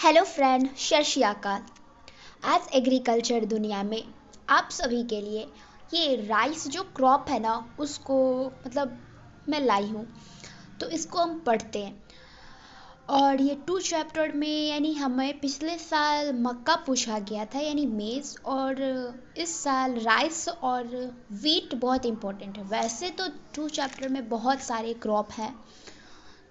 Hello friend, सत श्री अकाल। आज एग्रीकल्चर दुनिया में आप सभी के लिए ये राइस जो क्रॉप है ना, उसको मैं लाई हूँ। तो इसको हम पढ़ते हैं। और ये 2 चैप्टर में यानी हमें पिछले साल मक्का पूछा गया था यानी मेज़, और इस साल राइस और वीट बहुत इम्पोर्टेंट है। वैसे तो 2 चैप्टर में बहुत सारे क्रॉप हैं,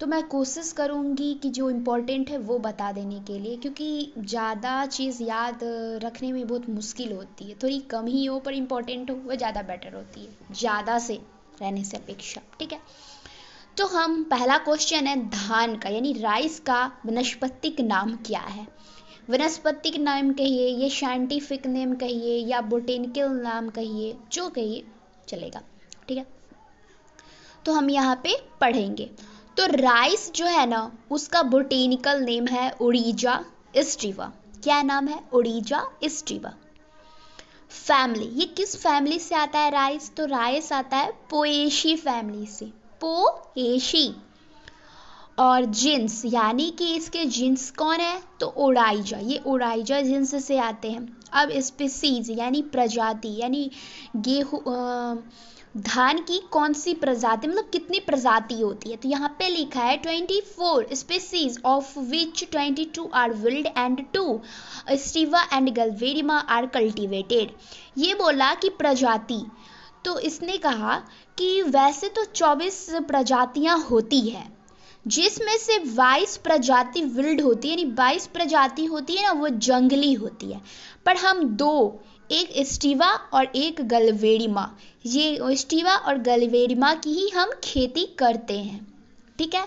तो मैं कोशिश करूँगी कि जो इम्पोर्टेंट है वो बता देने के लिए, क्योंकि ज़्यादा चीज़ याद रखने में बहुत मुश्किल होती है। थोड़ी कम ही हो पर इम्पोर्टेंट हो, वो ज़्यादा बेटर होती है ज़्यादा से रहने से अपेक्षा। ठीक है, तो हम पहला क्वेश्चन है धान का यानी राइस का वनस्पतिक नाम क्या है। वनस्पतिक नाम कहिए, ये साइंटिफिक नेम कहिए या बोटेनिकल नाम कहिए, जो कहिए चलेगा। ठीक है, तो हम यहाँ पे पढ़ेंगे। तो राइस जो है ना, उसका बोटेनिकल नेम है ओरिजा एस्टिवा। क्या नाम है? ओरिजा एस्टिवा। फैमिली, ये किस फैमिली से आता है राइस? तो राइस आता है पोएशी फैमिली से, पोएशी। और जिन्स यानी कि इसके जिन्स कौन है? तो ओराइजा, ये ओराइजा जिन्स से आते हैं। अब स्पीसीज यानी प्रजाति, यानी गेहूँ धान की कौन सी प्रजाति, कितनी प्रजाति होती है। तो यहाँ पे लिखा है 24 species of which 22 are wild and 2 sativa and glaberrima are cultivated. ये बोला कि प्रजाति, तो इसने कहा कि वैसे तो 24 प्रजातियां होती है, जिसमें से 22 प्रजाति विल्ड होती है, यानी 22 प्रजाति होती है ना, वो जंगली होती है। पर हम दो, एक एस्टिवा और एक गल्वेरिमा, ये एस्टिवा और गल्वेरिमा की ही हम खेती करते हैं। ठीक है,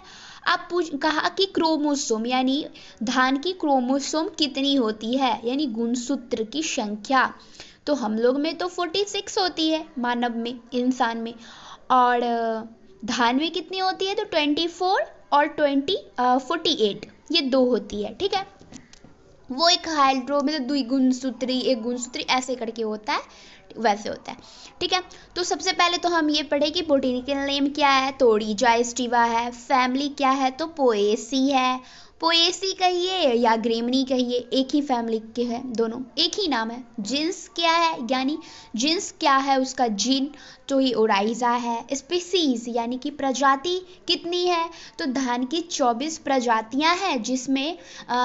आप कहा कि क्रोमोसोम यानी धान की क्रोमोसोम कितनी होती है, यानी गुणसूत्र की संख्या। तो हम लोग में तो 46 होती है, मानव में, इंसान में। और धान में कितनी होती है? तो 24 और 48, ये 2 होती है। ठीक है, वो एक हाइड्रो द्विगुणसूत्री, एक गुणसूत्री ऐसे करके होता है, वैसे होता है। ठीक है, तो सबसे पहले तो हम ये पढ़े कि बोटेनिकल नेम क्या है। तो ओरिजा एस्टिवा है। फैमिली क्या है? तो पोएसी है। पोएसी कहिए या ग्रेमनी कहिए, एक ही फैमिली के हैं, दोनों एक ही नाम है। जिन्स क्या है, यानी जिन्स क्या है उसका जीन, तो ये ओराइजा है। स्पीसीज यानी कि प्रजाति कितनी है? तो धान की 24 प्रजातियां हैं, जिसमें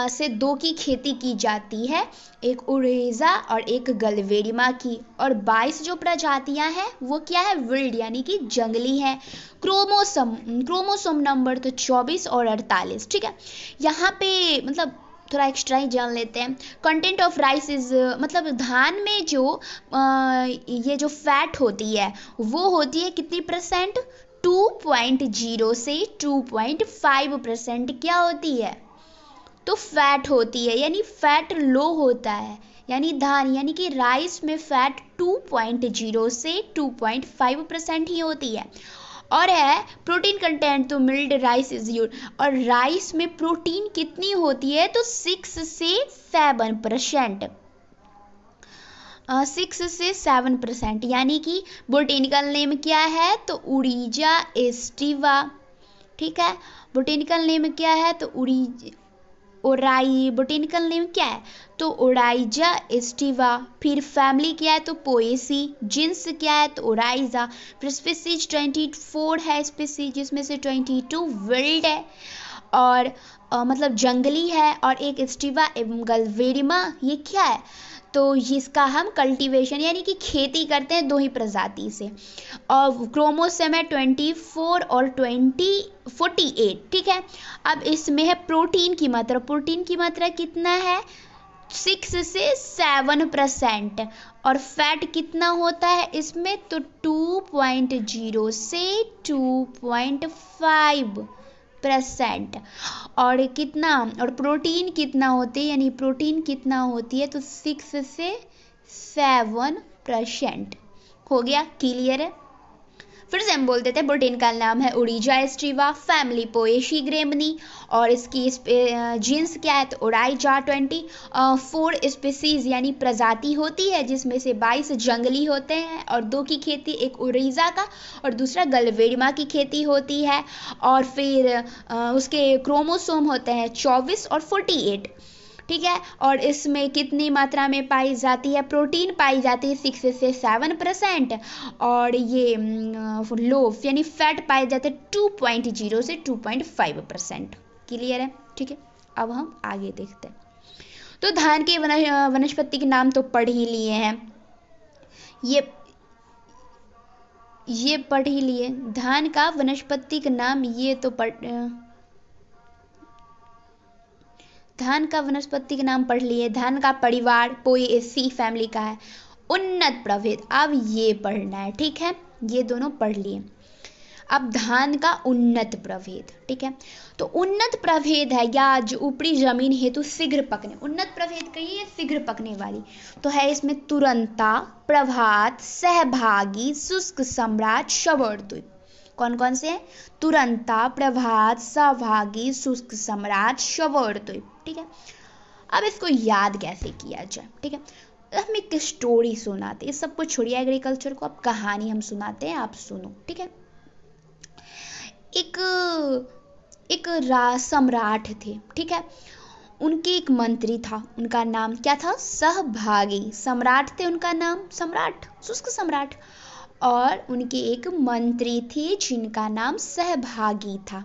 से 2 की खेती की जाती है, एक ओरेजा और एक गल्वेरिमा की। और 22 जो प्रजातियां हैं वो क्या है? विल्ड यानी कि जंगली है। क्रोमोसोम नंबर तो 24 और 48। ठीक है, यहाँ पे थोड़ा एक्स्ट्रा ही जान लेते हैं। कंटेंट ऑफ राइस इज, धान में जो ये जो फैट होती है वो होती है कितनी परसेंट? 2.0 से 2.5% क्या होती है? तो फैट होती है, यानी फैट लो होता है। यानी धान यानी कि राइस में फैट 2.0 से 2.5% ही होती है। और है प्रोटीन कंटेंट, तो मिल्ड राइस इज यूज। और राइस में प्रोटीन कितनी होती है? तो 6 से 7%, 6 से 7%। यानी कि बोटेनिकल नेम क्या है? तो ओरिजा एस्टिवा। ठीक है, बोटेनिकल नेम क्या है? तो बोटेनिकल नेम क्या है? तो ओराइजा एस्टिवा। फिर फैमिली क्या है? तो पोएसी। जिन्स क्या है? तो ओराइजा। फिर स्पीसीज 24 है स्पीसीज, जिसमें से 22 विल्ड है और जंगली है, और एक एस्टिवा एवं गल्वेरिमा, ये क्या है? तो इसका हम कल्टीवेशन यानी कि खेती करते हैं 2 ही प्रजाति से। और क्रोमोसोम है 24 और 48। ठीक है, अब इसमें है प्रोटीन की मात्रा। प्रोटीन की मात्रा कितना है? 6 से 7%। और फैट कितना होता है इसमें? तो 2.0 से 2.5%। और कितना, और प्रोटीन कितना होती है, यानी प्रोटीन कितना होती है? तो 6 से 7%। हो गया, क्लियर है? फिर से हम बोल देते हैं, प्रोटीन का नाम है ओरिजा एस्टिवा, फैमिली पोएशी ग्रेमनी, और इसकी जीन्स क्या है? तो ओराइजा। 24 स्पीसीज यानी प्रजाति होती है, जिसमें से 22 जंगली होते हैं और 2 की खेती, एक ओरिजा का और दूसरा गल्वेरिमा की खेती होती है। और फिर उसके क्रोमोसोम होते हैं 24 और 48। ठीक है। और इसमें कितनी मात्रा में पाई जाती है? प्रोटीन पाई जाती है 6 से 7%, और ये लोफ यानी फैट पाए जाते हैं 2.0 से 2.5%। क्लियर है? ठीक है, अब हम आगे देखते हैं। तो धान के वनस्पति के नाम तो पढ़ ही लिए हैं, ये पढ़ ही लिए। धान का वनस्पति का नाम ये तो धान का वनस्पति का नाम पढ़ लिए। धान का परिवार पोएसी फैमिली का है। उन्नत प्रभेद, अब ये पढ़ना है, ठीक है, ये दोनों पढ़ लिए। अब धान का उन्नत प्रभेद, ठीक है। तो उन्नत प्रभेद है या जो ऊपरी जमीन हेतु शीघ्र पकने, उन्नत प्रभेद कही है शीघ्र पकने वाली, तो है इसमें तुरंता, प्रभात, सहभागी, शुष्क सम्राट, शवर्द्वीप। कौन कौन से हैं? तुरंता, प्रभात, सहभागी, शुष्क सम्राट, शवर्द्वीप। ठीक है, अब इसको याद कैसे किया जाए? ठीक है, हम एक स्टोरी सुनाते, इस सब कुछ छोड़िए एग्रीकल्चर को, अब कहानी हम सुनाते हैं, आप सुनो। ठीक है, एक सम्राट थे, ठीक है, उनके एक मंत्री था, उनका नाम क्या था? सहभागी। सम्राट थे, उनका नाम सम्राट, शुष्क सम्राट। और उनके एक मंत्री थे जिनका नाम सहभागी था।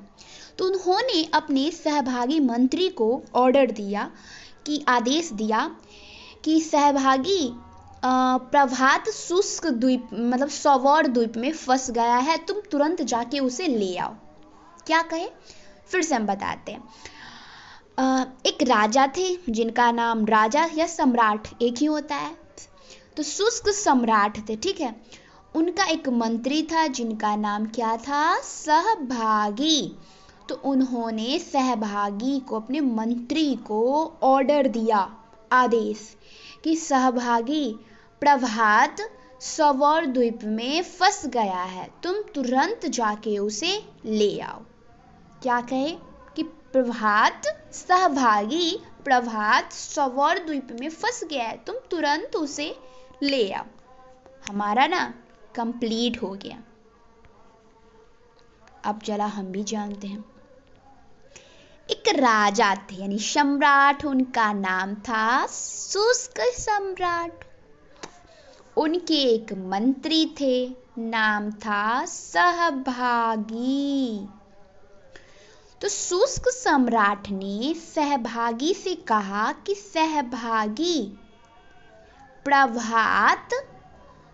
तो उन्होंने अपने सहभागी मंत्री को ऑर्डर दिया कि आदेश दिया कि सहभागी प्रभात शुष्क द्वीप मतलब सौवर द्वीप में फंस गया है, तुम तुरंत जाके उसे ले आओ। क्या कहे? फिर से हम बताते हैं। एक राजा थे जिनका नाम, राजा या सम्राट एक ही होता है, तो शुष्क सम्राट थे, ठीक है। उनका एक मंत्री था जिनका नाम क्या था? सहभागी। तो उन्होंने सहभागी को, अपने मंत्री को ऑर्डर दिया, आदेश, कि सहभागी प्रभात सौवर द्वीप में फंस गया है, तुम तुरंत जाके उसे ले आओ। क्या कहे? कि सहभागी प्रभात सौवर द्वीप में फंस गया है, तुम तुरंत उसे ले आओ। हमारा ना कंप्लीट हो गया। अब चला हम भी जानते हैं। एक राजा थे यानी सम्राट, उनका नाम था शुष्क सम्राट। उनके एक मंत्री थे, नाम था सहभागी। तो शुष्क सम्राट ने सहभागी से कहा कि सहभागी प्रभात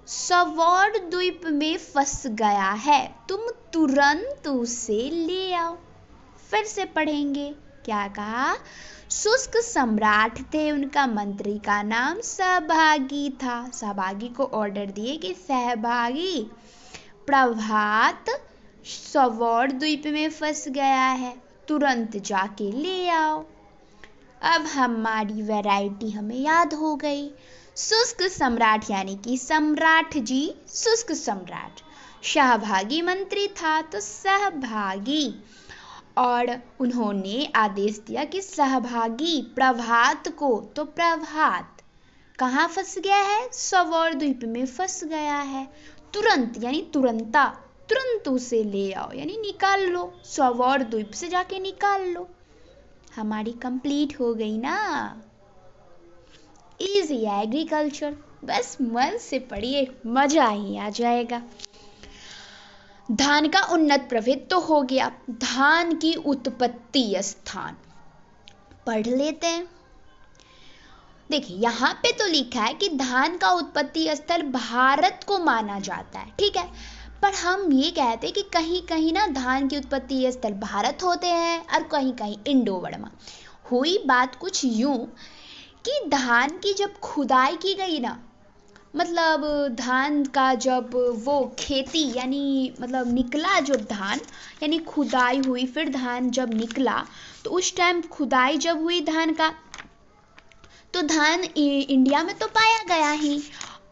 सौवर द्वीप में फंस गया है, तुम तुरंत उसे ले आओ। फिर से पढ़ेंगे, क्या कहा? शुष्क सम्राट थे, उनका मंत्री का नाम सहभागी था। सहभागी को ऑर्डर दिए कि सहभागी प्रभात सौवर द्वीप में फंस गया है, तुरंत जाके ले आओ। अब हमारी वैरायटी हमें याद हो गई। शुष्क सम्राट यानी कि सम्राट जी शुष्क सम्राट, सहभागी मंत्री था तो सहभागी, और उन्होंने आदेश दिया कि सहभागी प्रभात को, तो प्रभात कहाँ फंस गया है? सौवर द्वीप में फंस गया है, तुरंत यानी तुरंता, तुरंत उसे ले आओ यानी निकाल लो, सौवर द्वीप से जाके निकाल लो। हमारी कंप्लीट हो गई ना। इजी है एग्रीकल्चर, बस मन से पढ़िए, मजा ही आ जाएगा। धान का उन्नत प्रभेद तो हो गया। धान की उत्पत्ति स्थान पढ़ लेते हैं। देखिए यहाँ पे तो लिखा है कि धान का उत्पत्ति स्थल भारत को माना जाता है, ठीक है, पर हम ये कहते हैं कि कहीं कहीं ना धान की उत्पत्ति स्थल भारत होते हैं और कहीं कहीं इंडो बर्मा। हुई बात कुछ यूं कि धान की जब खुदाई की गई ना, मतलब धान का जब वो खेती यानी मतलब निकला जो धान, यानी खुदाई हुई, फिर धान जब निकला, तो उस टाइम खुदाई जब हुई धान का, तो धान इंडिया में तो पाया गया ही,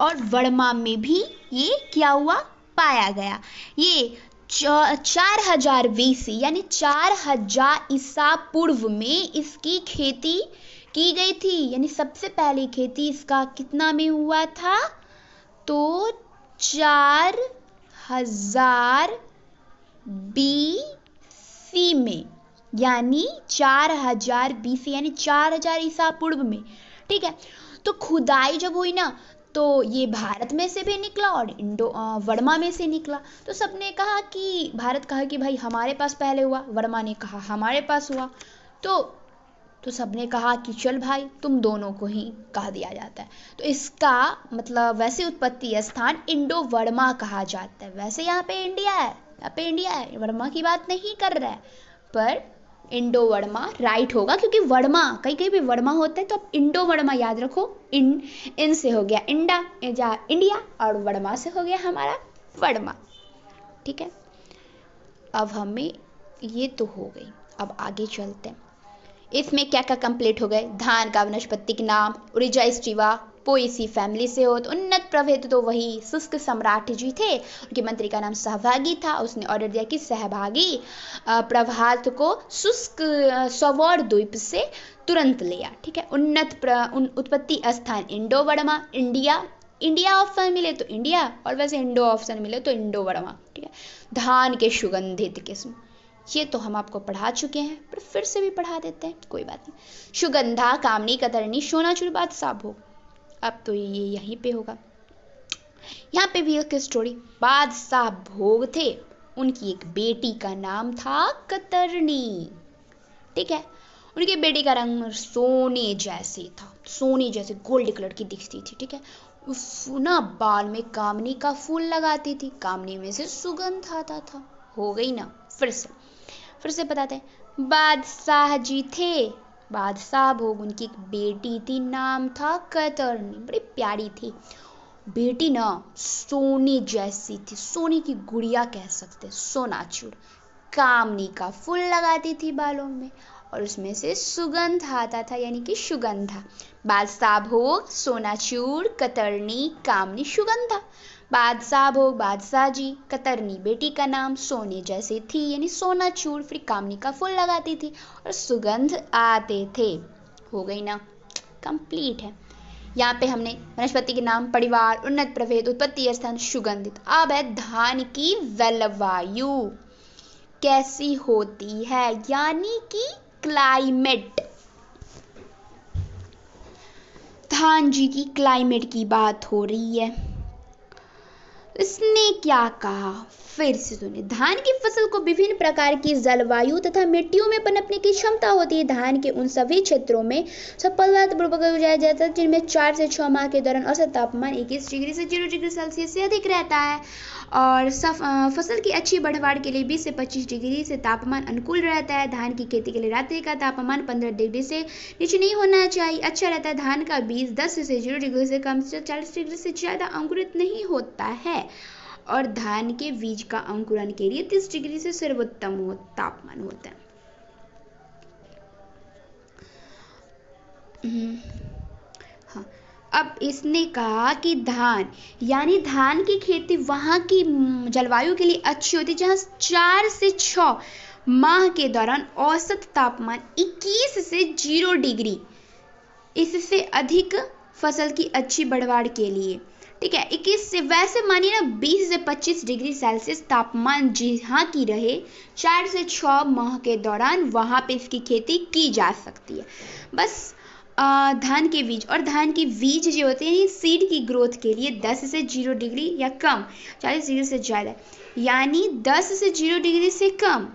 और बर्मा में भी ये क्या हुआ? पाया गया। ये 4000 BC यानी 4000 ईसा पूर्व में इसकी खेती की गई थी, यानी सबसे पहली खेती इसका कितना में हुआ था? तो 4000 BC में यानी 4000 BC, यानी 4000 ईसा पूर्व में। ठीक है, तो खुदाई जब हुई ना तो ये भारत में से भी निकला और वर्मा में से निकला। तो सबने कहा कि भारत कहा कि भाई हमारे पास पहले हुआ, वर्मा ने कहा हमारे पास हुआ। तो सबने कहा कि चल भाई तुम दोनों को ही कहा दिया जाता है। तो इसका मतलब वैसे उत्पत्ति स्थान इंडो वर्मा कहा जाता है। वैसे यहाँ पे इंडिया है, वर्मा की बात नहीं कर रहा है, पर इंडो वर्मा राइट होगा, क्योंकि वर्मा कहीं कहीं भी वर्मा होता है, तो आप इंडो वर्मा याद रखो। इन से हो गया इंडिया और वर्मा से हो गया हमारा वर्मा। ठीक है, अब हमें ये तो हो गई, अब आगे चलते हैं। इसमें क्या क्या कंप्लीट हो गए? धान का वानस्पतिक नाम ओरिजा स्टीवा पोएसी फैमिली से हो। तो उन्नत प्रभेद तो वही शुष्क सम्राट जी थे, उनके मंत्री का नाम सहभागी था। उसने ऑर्डर दिया कि सहभागी प्रभात को शुष्क स्वर्ण द्वीप से तुरंत लिया। ठीक है, उत्पत्ति स्थान इंडो वर्मा, इंडिया ऑप्शन मिले तो इंडिया, और वैसे इंडो ऑप्शन मिले तो इंडो वर्मा। ठीक है, धान के सुगंधित किस्म, ये तो हम आपको पढ़ा चुके हैं, पर फिर से भी पढ़ा देते हैं, कोई बात नहीं। सुगंधा, कामनी, कतरनी, सोनाचूर, बादशाह भोग। अब तो ये यहीं पे होगा। यहाँ पे भी एक स्टोरी। बादशाह भोग थे, उनकी एक बेटी का नाम था कतरनी। ठीक है, उनकी बेटी का रंग सोने जैसे था, सोने जैसे गोल्ड कलर की दिखती थी। ठीक है, ना बाल में कामनी का फूल लगाती थी, कामनी में से सुगंध आता था। हो गई ना? फिर से बताते हैं। बादशाह जी थे, बादशाह भोग, उनकी एक बेटी थी, नाम था कतरनी, बड़ी प्यारी थी। बेटी ना सोने जैसी थी, सोने की गुड़िया कह सकते, सोनाचूर। कामनी का फूल लगाती थी बालों में, और उसमें से सुगंध आता था, यानी कि सुगंधा। बादशाह भोग, सोनाचूर, कतरनी, कामनी, सुगंधा। बादशाह भोग बादशाह जी, कतरनी बेटी का नाम, सोने जैसे थी यानी सोनाचूर, फिर कामनी का फूल लगाती थी और सुगंध आते थे। हो गई ना? कंप्लीट है। यहाँ पे हमने वनस्पति के नाम, परिवार, उन्नत प्रभेद, उत्पत्ति स्थान, सुगंधित। अब है धान की जलवायु कैसी होती है, यानी कि क्लाइमेट। धान जी की क्लाइमेट की बात हो रही है। इसने क्या कहा, फिर से सुनिए। धान की फसल को विभिन्न प्रकार की जलवायु तथा मिट्टियों में पनपने की क्षमता होती है। धान के उन सभी क्षेत्रों में सफलतापूर्वक उगाया जाता है जिनमें 4 से 6 माह के दौरान औसत तापमान 21 डिग्री से 0 डिग्री सेल्सियस से अधिक रहता है, और फसल की अच्छी बढ़वाड़ के लिए 20 से 25 डिग्री से तापमान अनुकूल रहता है। धान की खेती के लिए रात्रि का तापमान 15 डिग्री से नीचे नहीं होना चाहिए, अच्छा रहता है। धान का बीज 10 से 0 डिग्री से कम से 40 डिग्री से ज़्यादा अंकुरित नहीं होता है, और धान के बीज का अंकुरन के लिए 30 डिग्री से सर्वोत्तम तापमान होता है। हाँ, अब इसने कहा कि धान यानी धान की खेती वहाँ की जलवायु के लिए अच्छी होती है जहाँ 4 से 6 माह के दौरान औसत तापमान 21 से 0 डिग्री, इससे अधिक फसल की अच्छी बढ़वाड़ के लिए। ठीक है, 21 से वैसे मानिए ना 20 से 25 डिग्री सेल्सियस तापमान जहाँ की रहे 4 से 6 माह के दौरान, वहाँ पे इसकी खेती की जा सकती है। बस धान के बीज और धान के बीज जो होते हैं सीड की ग्रोथ के लिए 10 से 0 डिग्री या कम, 40 डिग्री से ज़्यादा, यानी 10 से 0 डिग्री से कम,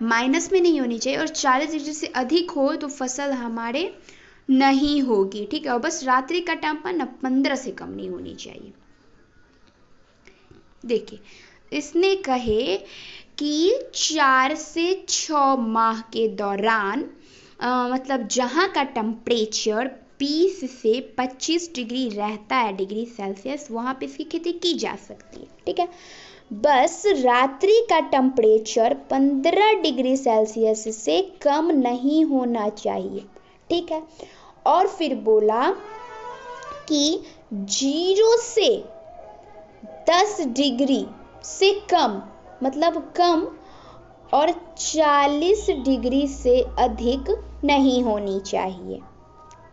माइनस में नहीं होनी चाहिए, और 40 डिग्री से अधिक हो तो फसल हमारे नहीं होगी। ठीक है, और बस रात्रि का तापमान 15 से कम नहीं होनी चाहिए। देखिए, इसने कहे कि 4 से 6 माह के दौरान मतलब जहाँ का टेम्परेचर 20 से 25 डिग्री रहता है डिग्री सेल्सियस, वहाँ पे इसकी खेती की जा सकती है। ठीक है, बस रात्रि का टेम्परेचर 15 डिग्री सेल्सियस से कम नहीं होना चाहिए। ठीक है, और फिर बोला कि 0 से 10 डिग्री से कम, मतलब कम, और 40 डिग्री से अधिक नहीं होनी चाहिए।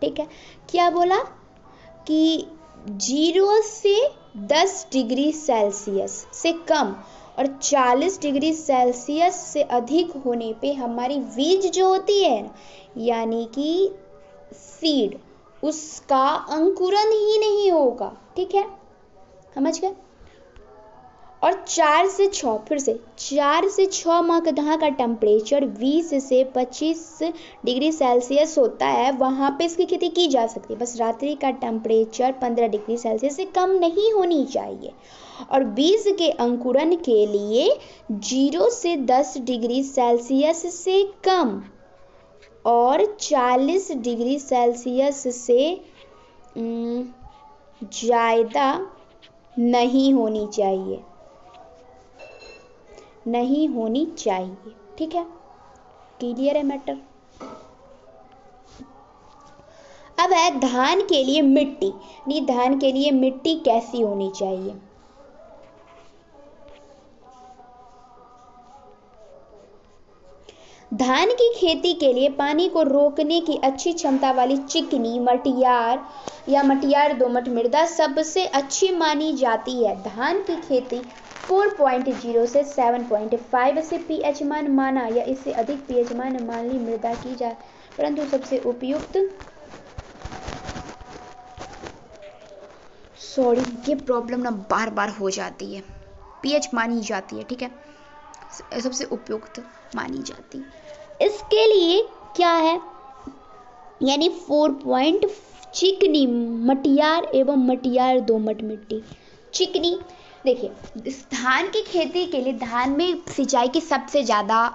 ठीक है, क्या बोला कि 0 से 10 डिग्री सेल्सियस से कम और 40 डिग्री सेल्सियस से अधिक होने पे हमारी बीज जो होती है यानी कि सीड, उसका अंकुरन ही नहीं होगा। ठीक है, समझ गए। और 4 से 6, फिर से 4 से 6 माह का टेम्परेचर 20 से 25 डिग्री सेल्सियस होता है, वहाँ पे इसकी खेती की जा सकती है। बस रात्रि का टेम्परेचर 15 डिग्री सेल्सियस से कम नहीं होनी चाहिए। और बीज के अंकुरन के लिए 0 से 10 डिग्री सेल्सियस से कम और 40 डिग्री सेल्सियस से ज़्यादा नहीं होनी चाहिए, नहीं होनी चाहिए। ठीक है, क्लियर है मैटर। अब है धान के लिए मिट्टी। नहीं, धान के लिए मिट्टी कैसी होनी चाहिए? धान की खेती के लिए पानी को रोकने की अच्छी क्षमता वाली चिकनी, मटियार या मटियार दोमट मृदा सबसे अच्छी मानी जाती है। धान की खेती 4.0 से 7.5 से पीएच मान माना या इससे अधिक पीएच मान मानली मृदा की जाए, परंतु सबसे उपयुक्त, सॉरी ये प्रॉब्लम ना बार बार हो जाती है, पीएच मानी जाती है। ठीक है, सबसे उपयुक्त मानी जाती है। इसके लिए क्या है, यानी 4 चिकनी, मटियार एवं मटियार दोमट मिट्टी। चिकनी, देखिए धान की खेती के लिए धान में सिंचाई की सबसे ज़्यादा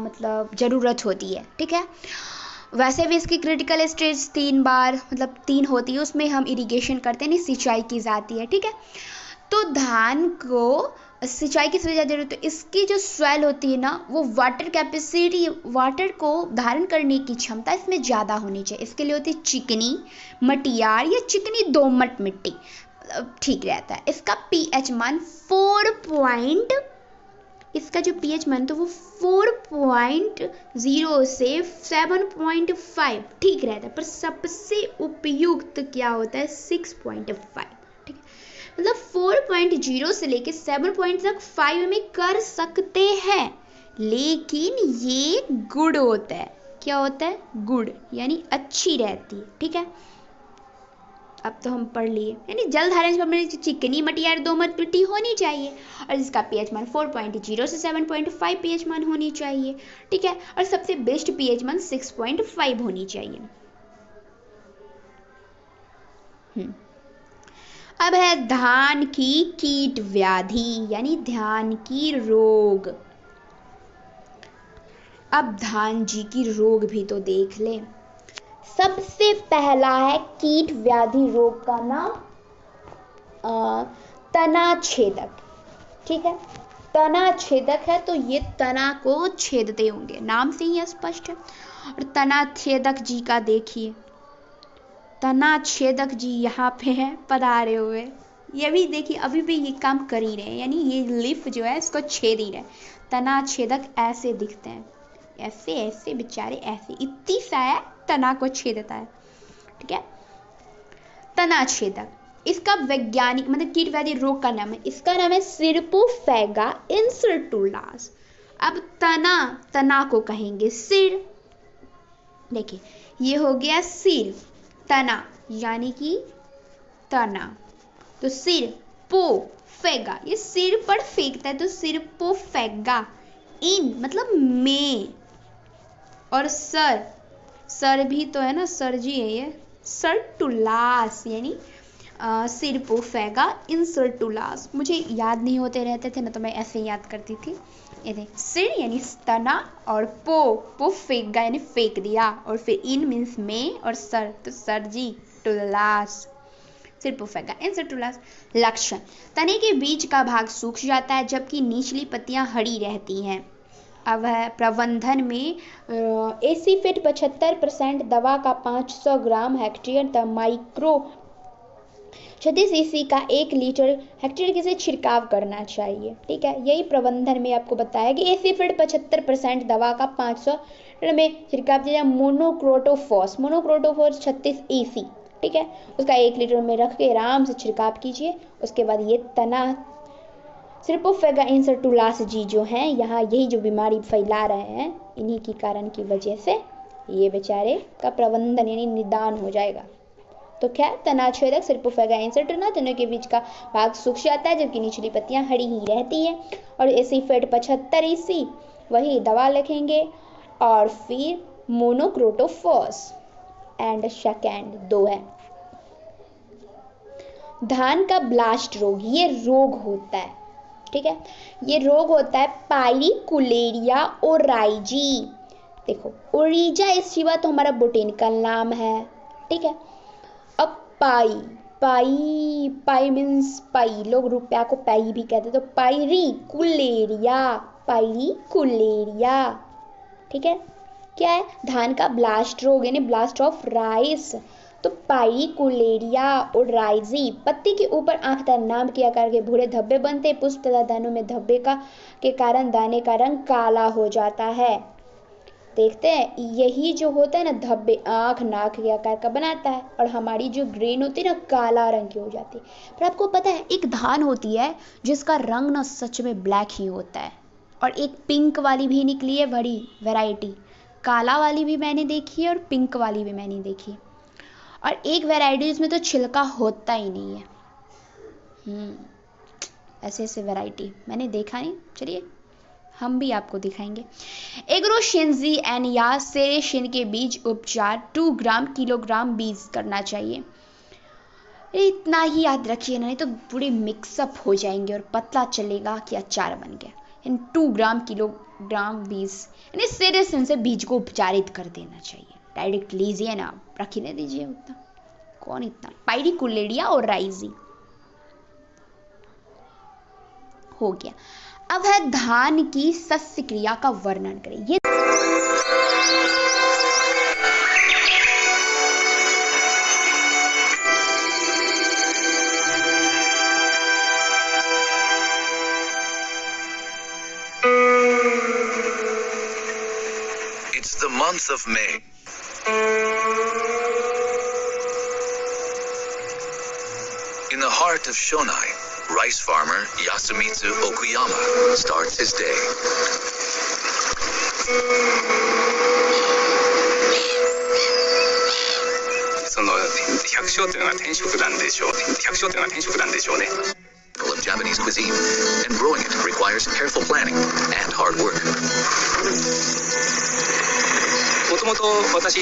मतलब ज़रूरत होती है। ठीक है, वैसे भी इसकी क्रिटिकल स्टेज 3 बार मतलब 3 होती है, उसमें हम इरिगेशन करते नहीं, सिंचाई की जाती है। ठीक है, तो धान को सिंचाई की सबसे ज़्यादा जरूरत है। इसकी जो सॉइल होती है ना, वो वाटर कैपेसिटी, वाटर को धारण करने की क्षमता इसमें ज़्यादा होनी चाहिए। इसके लिए होती है चिकनी, मटियार या चिकनी दोमट मिट्टी, ठीक रहता है। इसका पीएच मान 4 इसका जो पीएच मान तो वो 4.0 से 7.5 ठीक रहता है, पर सबसे उपयुक्त क्या होता है 6.5। ठीक है, मतलब 4.0 से लेके 7 तक 5 में कर सकते हैं, लेकिन ये गुड होता है। क्या होता है? गुड, यानी अच्छी रहती है। ठीक है, अब तो हम पढ़ लिए, यानी जल धारण में चिकनी, मटियार, दोमट मिट्टी होनी चाहिए और जिसका पीएच मान 4.0 से 7.5 पीएच मान होनी चाहिए। ठीक है, और सबसे बेस्ट पीएच मान 6.5 होनी चाहिए। अब है धान की कीट व्याधि, यानी धान की रोग। अब धान जी की रोग भी तो देख ले। सबसे पहला है कीट व्याधि रोग का नाम तना छेदक। ठीक है, तना छेदक है तो ये तना को छेदते होंगे, नाम से ही स्पष्ट है। और तना छेदक जी का देखिए, तना छेदक जी यहाँ पे है पधारे हुए, ये भी देखिए अभी भी ये काम कर ही रहे हैं, यानी ये लीफ जो है इसको छेद ही रहे। तना छेदक ऐसे दिखते हैं, ऐसे ऐसे बेचारे, ऐसे इतनी सा है, तना को छेदता है। ठीक है, तना छेदक, इसका वैज्ञानिक मतलब कीट व्याधि रोग का नाम है, इसका नाम है सिरपोफेगा इंसर्टुलास। अब तना को कहेंगे सिर। देखिए ये हो गया सिर, तना यानी कि तना, तो सिर पो फेगा, ये सिर पर फेंकता है तो सिर पो फेगा। इन मतलब में, और सर भी तो है ना, सर जी है ये, सर्टुलास यानी सिरपोफेगा इंसर्टुलास। मुझे याद नहीं होते रहते थे ना, तो मैं ऐसे याद करती थी। ये देख, सिर यानी तना और पो फेंका यानी फेंक दिया, और फिर इन मीन्स में और सर तो सरजी टुलास, सिरपोफेगा इंसर्टुलास। लक्षण, तने के बीच का भाग सूख जाता है जबकि निचली पत्तियां हरी रहती हैं। अब है प्रबंधन में एसीफेट 75% दवा का 500 ग्राम हेक्टेयर तक माइक्रो 36 सीसी का 1 लीटर हेक्टेयर से छिड़काव करना चाहिए। ठीक है, यही प्रबंधन में आपको बताया कि एसीफेट 75% दवा का 500 में छिड़काव किया। मोनोक्रोटोफॉस 36 EC, ठीक है, उसका 1 लीटर में रख के आराम से छिड़काव कीजिए। उसके बाद ये तना सिर्पोफेगा इंसर्टुलासी जो हैं यहाँ यही जो बीमारी फैला रहे हैं, इन्हीं की कारण की वजह से ये बेचारे का प्रबंधन यानी निदान हो जाएगा। तो खैर तनाछेदक सिर्पोफेगा इंसर्टुला दोनों के बीच का भाग सूख जाता है जबकि निचली पत्तियां हरी ही रहती है। और एसीफेट 75 ईसी वही दवा लिखेंगे। और फिर मोनोक्रोटोफॉस एंड सेकेंड 2 है। धान का ब्लास्ट रोग, ये रोग होता है, ठीक है, ये रोग होता है पाइरिकुलेरिया ओराइजी। देखो ओरिजा इस शिवा तो हमारा बोटेनिकल नाम है, ठीक है। अब पाई पाई पाई मीन्स पाई, लोग रुपया को पाई भी कहते, तो पाइरिकुलेरिया, ठीक है। क्या है? धान का ब्लास्ट रोग यानी ब्लास्ट ऑफ राइस। तो पाइरिकुलेरिया ओराइजी, पत्ती के ऊपर आंखदार नाम के आकार के भूरे धब्बे बनते, पुष्प तथा दानों में धब्बे के कारण दाने का रंग काला हो जाता है। देखते हैं, यही जो होता है ना धब्बे, आंख नाक के आकार का बनाता है और हमारी जो ग्रेन होती है ना काला रंग की हो जाती है। पर आपको पता है एक धान होती है जिसका रंग ना सच में ब्लैक ही होता है, और एक पिंक वाली भी निकली है बड़ी वैरायटी, काला वाली भी मैंने देखी है और पिंक वाली भी मैंने देखी, और एक वैरायटी जिसमें तो छिलका होता ही नहीं है। ऐसे ऐसे वैरायटी मैंने देखा नहीं, चलिए हम भी आपको दिखाएंगे। एग्रोशिंजी एन या सेरेशिन के बीज उपचार 2 ग्राम किलोग्राम बीज करना चाहिए। इतना ही याद रखिए, नहीं तो पूरे मिक्सअप हो जाएंगे और पता चलेगा कि अचार बन गया। इन 2 ग्राम किलोग्राम बीज यानी सेरेशिन से बीज को उपचारित कर देना चाहिए। डायरेक्ट लीजिए ना, रख ही नहीं दीजिए उतना, कौन इतना। पाइरिकुलेरिया और राइजी हो गया। अब है धान की सस्य क्रिया का वर्णन करें। ये It's the month of May. In the heart of Shonai, rice farmer Yasumitsu Okuyama starts his day. その百姓というのは転職なんでしょう。百姓というのは転職なんでしょうね。Of Japanese cuisine, and growing it requires careful planning and hard work. もともと私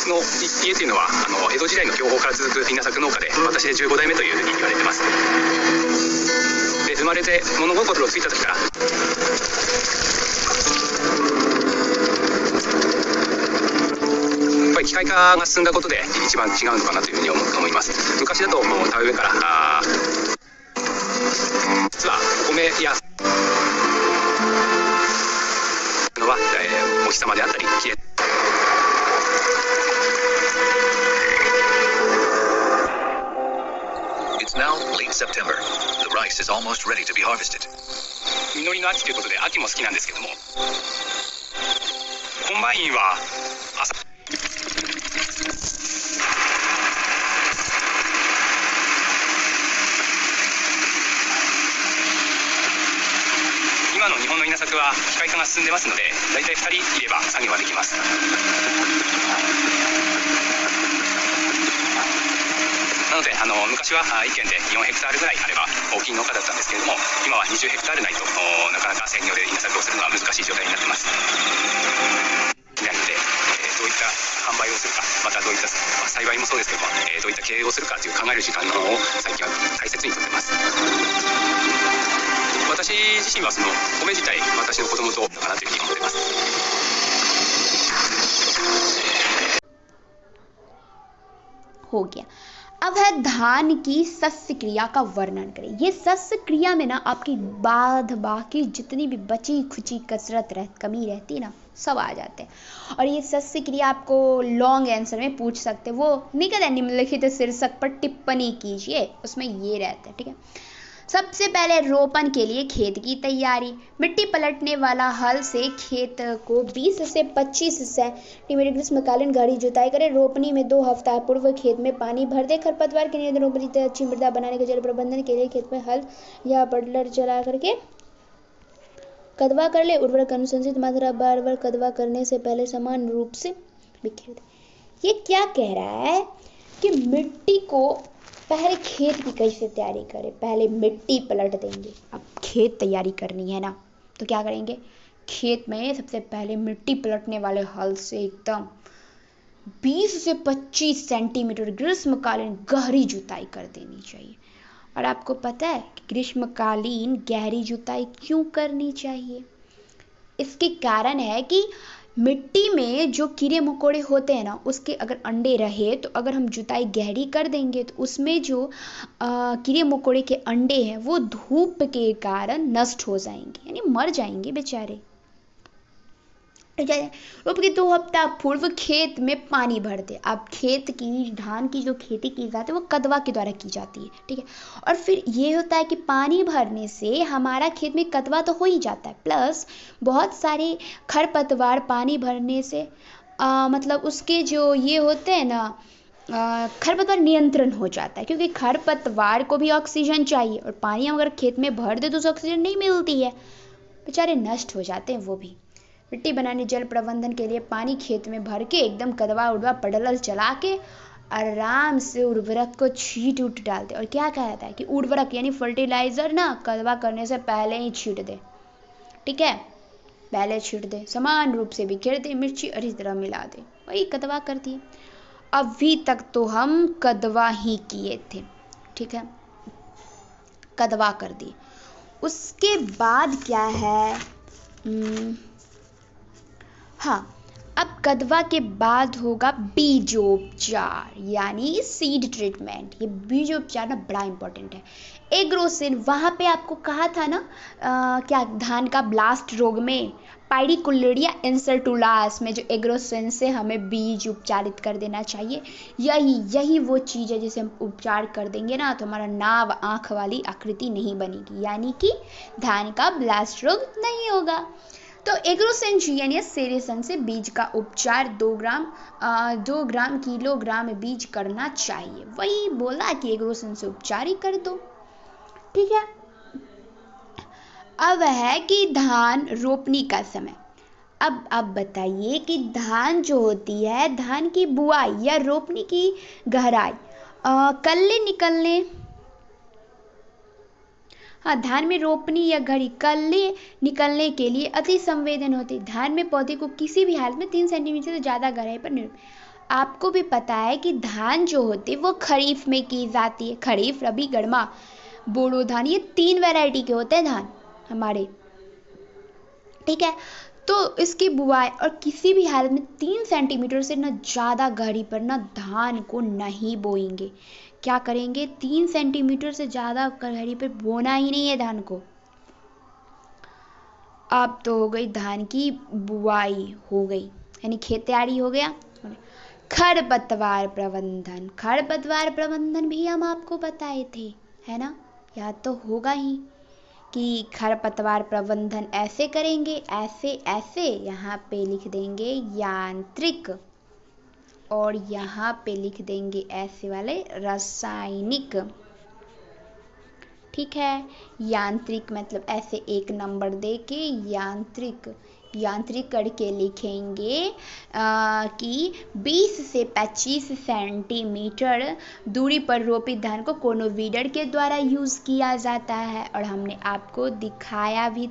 の家というのは江戸時代の享保から続く稲作農家で、私で15代目というふうに言われてます。で生まれて物心をついた時からやっぱり機械化が進んだことで一番違うのかなというふうに思います。昔だともう田植えから実はお米やのは、お日様であったり冷えIt's now late September. The rice is almost ready to be harvested. 実りの秋ということで秋も好きなんですけども、コンバインは朝今の日本の稲作は機械化が進んでますので、だいたい2人いれば作業ができます。なので昔は1軒で4ヘクタールぐらいあれば大きい農家だったんですけれども、今は20ヘクタールないとなかなか専業で稲作をするのは難しい状態になってます。なので、どういった販売をするか、またどういった栽培もそうですけども、どういった経営をするかという考える時間の方を最近は大切にとってます。私自身はその米自体、私の子供とかなというふうに思ってます。हो गया। अब है धान की सस्य क्रिया का वर्णन करें। ये सस्य क्रिया में ना आपकी बाकी जितनी भी बची खुची कसरत कमी रहती है ना, सब आ जाते हैं। और ये सस्य क्रिया आपको लॉन्ग आंसर में पूछ सकते हैं, वो नहीं कहते निम्नलिखित शीर्षक पर टिप्पणी कीजिए, उसमें ये रहता है, ठीक है। सबसे पहले रोपण के लिए खेत की तैयारी। मिट्टी पलटने वाला हल से खेत को 20 से 25 सेंटीमीटर ग्रीष्मकालीन गहरी जुताई करें। रोपनी में 2 हफ्ता पूर्व खेत में पानी भर दे। खरपतवार के नियंत्रण रोपनी अच्छी मृदा बनाने के जल प्रबंधन के लिए खेत में हल या बड़लर चला करके कदवा कर ले। उर्वरक अनुशंसित मात्रा बार बार कदवा करने से पहले समान रूप से बिखेर दे। ये क्या कह रहा है कि मिट्टी को पहले खेत की कैसे तैयारी करें। पहले मिट्टी पलट देंगे। अब खेत तैयारी करनी है ना, तो क्या करेंगे, खेत में सबसे पहले मिट्टी पलटने वाले हल से एकदम 20 से 25 सेंटीमीटर ग्रीष्मकालीन गहरी जुताई कर देनी चाहिए। और आपको पता है कि ग्रीष्मकालीन गहरी जुताई क्यों करनी चाहिए? इसके कारण है कि मिट्टी में जो कीड़े मकोड़े होते हैं ना, उसके अगर अंडे रहे तो अगर हम जुताई गहरी कर देंगे तो उसमें जो कीड़े मकोड़े के अंडे हैं वो धूप के कारण नष्ट हो जाएंगे, यानी मर जाएंगे बेचारे। रोप के 2 हफ्ता पूर्व खेत में पानी भर दे। अब खेत की धान की जो खेती की जाती है वो कदवा के द्वारा की जाती है, ठीक है। और फिर ये होता है कि पानी भरने से हमारा खेत में कदवा तो हो ही जाता है, प्लस बहुत सारे खरपतवार पानी भरने से मतलब उसके जो ये होते हैं ना खरपतवार नियंत्रण हो जाता है, क्योंकि खरपतवार को भी ऑक्सीजन चाहिए और पानी हम अगर खेत में भर दे तो उसे ऑक्सीजन नहीं मिलती है, बेचारे नष्ट हो जाते हैं वो भी। मिट्टी बनाने जल प्रबंधन के लिए पानी खेत में भर के एकदम कदवा उड़वा पडलर चला के आराम से उर्वरक को छीट उठ डालते। और क्या कहा जाता है कि उर्वरक यानी फर्टिलाइजर ना कदवा करने से पहले ही छीट दे, ठीक है, पहले छीट दे, समान रूप से बिखेर दे, मिर्ची अच्छी तरह मिला दे, वही कदवा कर दिए। अभी तक तो हम कदवा ही किए थे, ठीक है, कदवा कर दिए। उसके बाद क्या है, हाँ, अब कदवा के बाद होगा बीजोपचार यानी सीड ट्रीटमेंट। ये बीजोपचार ना बड़ा इंपॉर्टेंट है। एग्रोसिन, वहाँ पे आपको कहा था ना क्या धान का ब्लास्ट रोग में पाइडिकुलेरिया इंसर्टुलास में जो एग्रोसिन से हमें बीज उपचारित कर देना चाहिए। यही वो चीज़ है जिसे हम उपचार कर देंगे ना तो हमारा नाव आँख वाली आकृति नहीं बनेगी, यानी कि धान का ब्लास्ट रोग नहीं होगा। तो एग्रोसिन यानी सेरेसन से बीज का उपचार 2 ग्राम किलोग्राम बीज करना चाहिए। वही बोला कि एग्रोसिन से उपचार ही कर दो, ठीक है। अब है कि धान रोपनी का समय। अब बताइए कि धान जो होती है, धान की बुआई या रोपनी की गहराई कल्ले निकलने, हाँ, धान में रोपनी या घड़ी कल्ले निकलने के लिए अति संवेदन होती है। धान में पौधे को किसी भी हालत में 3 सेंटीमीटर से ज़्यादा गहराई पर नहीं। आपको भी पता है कि धान जो होती है वो खरीफ में की जाती है। खरीफ, रबी, गरमा, बोड़ो धान, ये 3 वैरायटी के होते हैं धान हमारे, ठीक है। तो इसकी बुआई और किसी भी हालत में 3 सेंटीमीटर से न ज़्यादा गहरी पर न धान को नहीं बोएंगे। क्या करेंगे, 3 सेंटीमीटर से ज़्यादा गहरी पर बोना ही नहीं है धान को। अब तो हो गई धान की बुआई हो गई, यानी खेत तैयारी हो गया। खरपतवार प्रबंधन भी हम आपको बताए थे, है ना, याद तो होगा ही कि खरपतवार प्रबंधन ऐसे करेंगे, ऐसे यहाँ पे लिख देंगे यांत्रिक और यहाँ पे लिख देंगे ऐसे वाले रासायनिक, ठीक है। यांत्रिक मतलब ऐसे 1 नंबर दे के यांत्रिक करके लिखेंगे कि 20 से 25 सेंटीमीटर दूरी पर रोपित धान को कोनोवीडर के द्वारा यूज़ किया जाता है। और हमने आपको दिखाया भी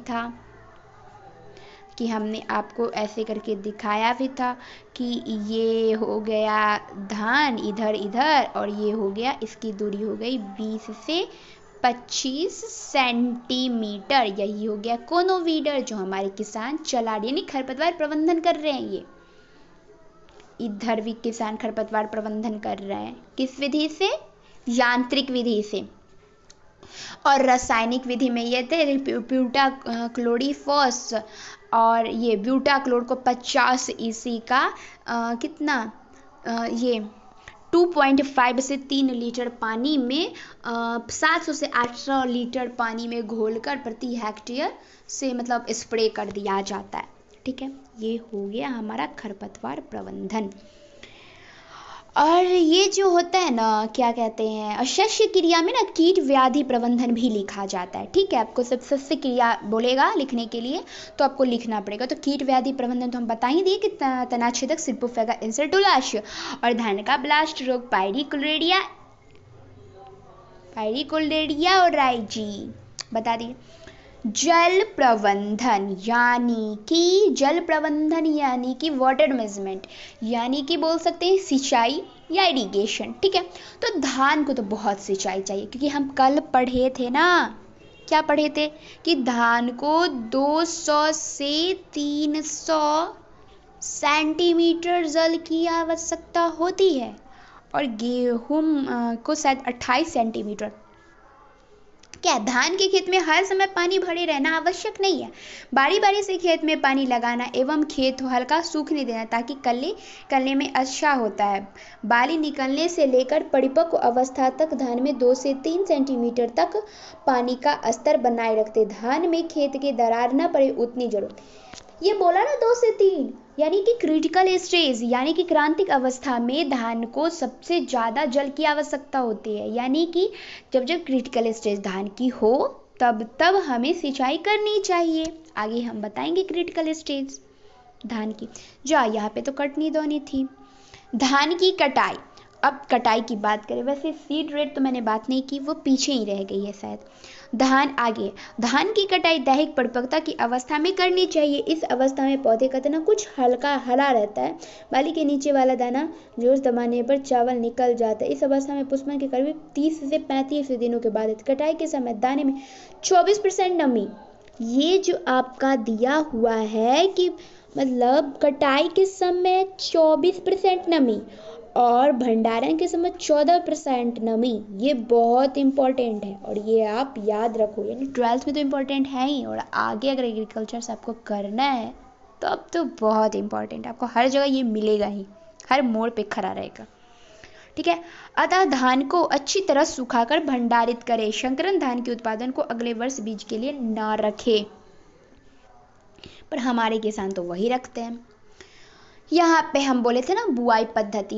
था कि ये हो गया धान इधर और ये हो गया, इसकी दूरी हो गई 20 से 25 सेंटीमीटर। यही हो गया कोनोवीडर जो हमारे किसान चला रहे, यानी खरपतवार प्रबंधन कर रहे हैं। ये इधर भी किसान खरपतवार प्रबंधन कर रहे हैं, किस विधि से, यांत्रिक विधि से। और रासायनिक विधि में ये थे ब्यूटा क्लोरीफॉस, और ये ब्यूटा क्लोर को 50 ईसी का ये 2.5 से 3 लीटर पानी में 700 से 800 लीटर पानी में घोलकर प्रति हेक्टेयर से मतलब स्प्रे कर दिया जाता है। ठीक है, ये हो गया हमारा खरपतवार प्रबंधन। और ये जो होता है ना, क्या कहते हैं, और शस्य क्रिया में ना कीट व्याधि प्रबंधन भी लिखा जाता है। ठीक है, आपको सब शस्य क्रिया बोलेगा लिखने के लिए तो आपको लिखना पड़ेगा। तो कीट व्याधि प्रबंधन तो हम बता ही दिए कि तनाछेदक, सिर्पोफेगा, इंसेक्टोलाश और धान का ब्लास्ट रोग, पायरिकोल्डेरिया और राइजी बता दिए। जल प्रबंधन यानी कि वाटर मैनेजमेंट, यानी कि बोल सकते हैं सिंचाई या इरिगेशन। ठीक है, तो धान को तो बहुत सिंचाई चाहिए, क्योंकि हम कल पढ़े थे ना, क्या पढ़े थे कि धान को 200 से 300 सेंटीमीटर जल की आवश्यकता होती है और गेहूं को शायद 28 सेंटीमीटर। क्या धान के खेत में हर समय पानी भरे रहना आवश्यक नहीं है। बारी बारी से खेत में पानी लगाना एवं खेत को हल्का सूखने देना ताकि कलने में अच्छा होता है। बाली निकलने से लेकर परिपक्व अवस्था तक धान में 2 से 3 सेंटीमीटर तक पानी का स्तर बनाए रखते। धान में खेत के दरार न पड़े उतनी जरूरत। ये बोला ना 2 से 3, यानी कि क्रिटिकल स्टेज यानी कि क्रांतिक अवस्था में धान को सबसे ज़्यादा जल की आवश्यकता होती है। यानी कि जब क्रिटिकल स्टेज धान की हो तब हमें सिंचाई करनी चाहिए। आगे हम बताएंगे क्रिटिकल स्टेज धान की। यहाँ पे तो कटनी दोनी थी। धान की कटाई, अब कटाई की बात करें, वैसे सीड रेट तो मैंने बात नहीं की, वो पीछे ही रह गई है शायद। धान की कटाई दैहिक परिपक्वता की अवस्था में करनी चाहिए। इस अवस्था में पौधे का तना कुछ हल्का हला रहता है। बाली के नीचे वाला दाना जोर दबाने पर चावल निकल जाता है। इस अवस्था में पुष्पन के करीब 30 से 35 दिनों के बाद कटाई के समय दाने में 24% नमी, ये जो आपका दिया हुआ है कि मतलब कटाई के समय 24% नमी और भंडारण के समय 14% नमी, ये बहुत इंपॉर्टेंट है और ये आप याद रखो। यानी 12th में तो इम्पोर्टेंट है ही, और आगे अगर एग्रीकल्चर से आपको करना है तो अब तो बहुत इम्पोर्टेंट है, आपको हर जगह ये मिलेगा ही, हर मोड़ पे खड़ा रहेगा। ठीक है, अतः धान को अच्छी तरह सुखाकर भंडारित करें। संकरण धान के उत्पादन को अगले वर्ष बीज के लिए ना रखें, पर हमारे किसान तो वही रखते हैं। यहाँ पे हम बोले थे ना बुआई पद्धति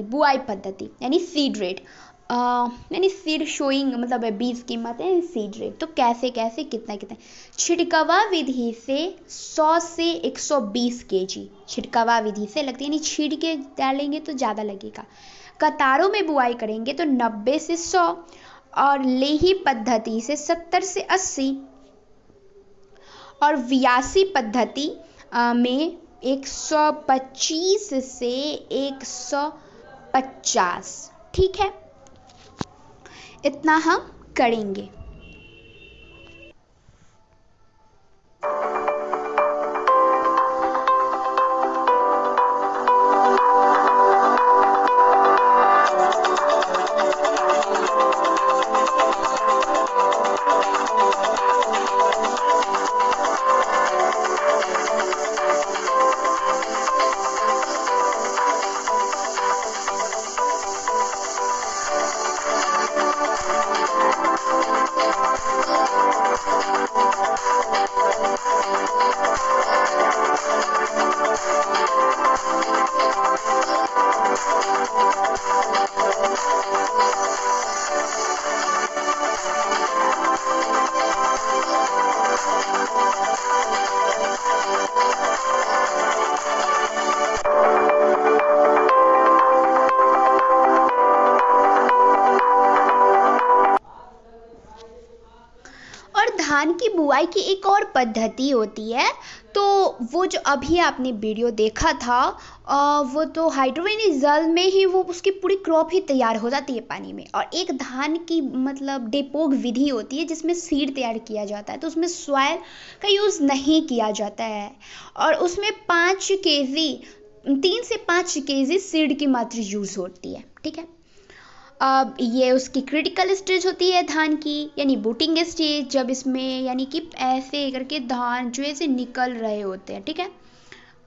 यानी सीड रेट, यानी सीड शोइंग मतलब बीज कीमत है, सीड रेट। तो कैसे कितना छिड़कावा विधि से 100 से 120 kg छिड़कावा विधि से लगती है, यानी छीड़ के डालेंगे तो ज़्यादा लगेगा। कतारों में बुआई करेंगे तो 90 से 100 और लेही पद्धति से 70 से 80 और व्यासी पद्धति में 125 से 150। ठीक है, इतना हम करेंगे। धान की बुआई की एक और पद्धति होती है, तो वो जो अभी आपने वीडियो देखा था वो तो हाइड्रोपोनिक जल में ही वो उसकी पूरी क्रॉप ही तैयार हो जाती है पानी में। और एक धान की मतलब डेपोग विधि होती है जिसमें सीड तैयार किया जाता है, तो उसमें सॉइल का यूज़ नहीं किया जाता है और उसमें 3 से 5 केजी सीड की मात्रा यूज़ होती है। ठीक है, अब ये उसकी क्रिटिकल स्टेज होती है धान की, यानी बूटिंग स्टेज, जब इसमें यानी कि ऐसे करके धान जो ऐसे निकल रहे होते हैं। ठीक है,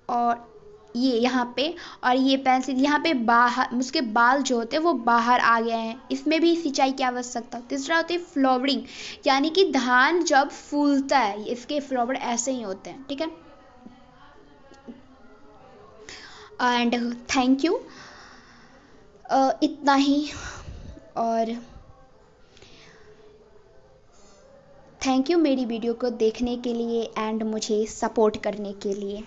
और ये यहाँ पे, और ये पेंसिल यहाँ पे बाहर, उसके बाल जो होते हैं वो बाहर आ गए हैं। इसमें भी सिंचाई की आवश्यकता। तीसरा होती है फ्लावरिंग, यानी कि धान जब फूलता है इसके फ्लावर ऐसे ही होते हैं, ठीक है। एंड थैंक यू, इतना ही, और थैंक यू मेरी वीडियो को देखने के लिए एंड मुझे सपोर्ट करने के लिए।